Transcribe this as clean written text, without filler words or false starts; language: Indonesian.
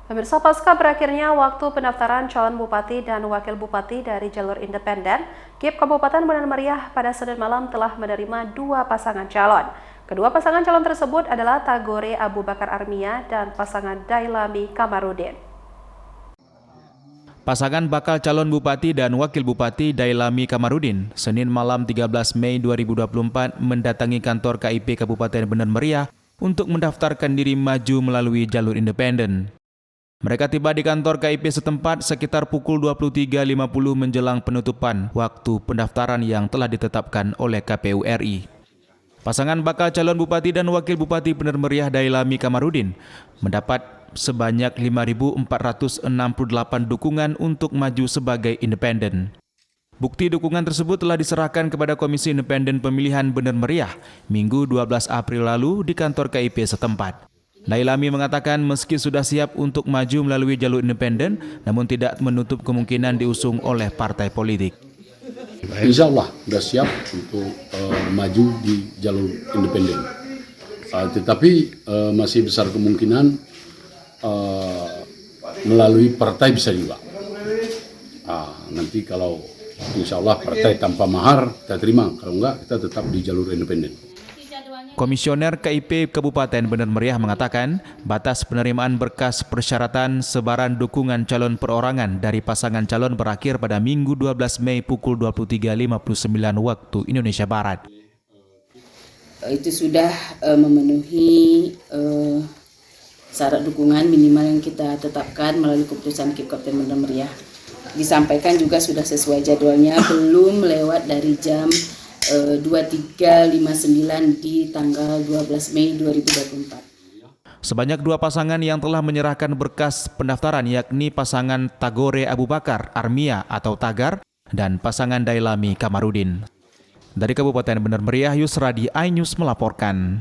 Pemirsa, pasca berakhirnya waktu pendaftaran calon bupati dan wakil bupati dari jalur independen, KIP Kabupaten Benar Meriah pada Senin malam telah menerima dua pasangan calon. Kedua pasangan calon tersebut adalah Tagore Abu Bakar Armia dan pasangan Dailami Kamarudin. Pasangan bakal calon bupati dan wakil bupati Dailami Kamarudin, Senin malam 13 Mei 2024 mendatangi kantor KIP Kabupaten Benar Meriah untuk mendaftarkan diri maju melalui jalur independen. Mereka tiba di kantor KIP setempat sekitar pukul 23.50 menjelang penutupan waktu pendaftaran yang telah ditetapkan oleh KPU RI. Pasangan bakal calon bupati dan wakil bupati Benar Meriah Dailami Kamarudin mendapat sebanyak 5.468 dukungan untuk maju sebagai independen. Bukti dukungan tersebut telah diserahkan kepada Komisi Independen Pemilihan Benar Meriah Minggu 12 April lalu di kantor KIP setempat. Dailami mengatakan meski sudah siap untuk maju melalui jalur independen, namun tidak menutup kemungkinan diusung oleh partai politik. Insya Allah sudah siap untuk maju di jalur independen. Tetapi masih besar kemungkinan melalui partai bisa juga. Nanti kalau insya Allah partai tanpa mahar kita terima, kalau enggak kita tetap di jalur independen. Komisioner KIP Kabupaten Benar Meriah mengatakan batas penerimaan berkas persyaratan sebaran dukungan calon perorangan dari pasangan calon berakhir pada Minggu 12 Mei pukul 23.59 waktu Indonesia Barat. Itu sudah memenuhi syarat dukungan minimal yang kita tetapkan melalui keputusan KIP Kabupaten Benar Meriah. Disampaikan juga sudah sesuai jadwalnya, belum lewat dari jam 23.59 di tanggal 12 Mei 2024. Sebanyak dua pasangan yang telah menyerahkan berkas pendaftaran yakni pasangan Tagore Abu Bakar Armia atau Tagar dan pasangan Dailami Kamarudin. Dari Kabupaten Benar Meriah, Yusradi, iNews melaporkan.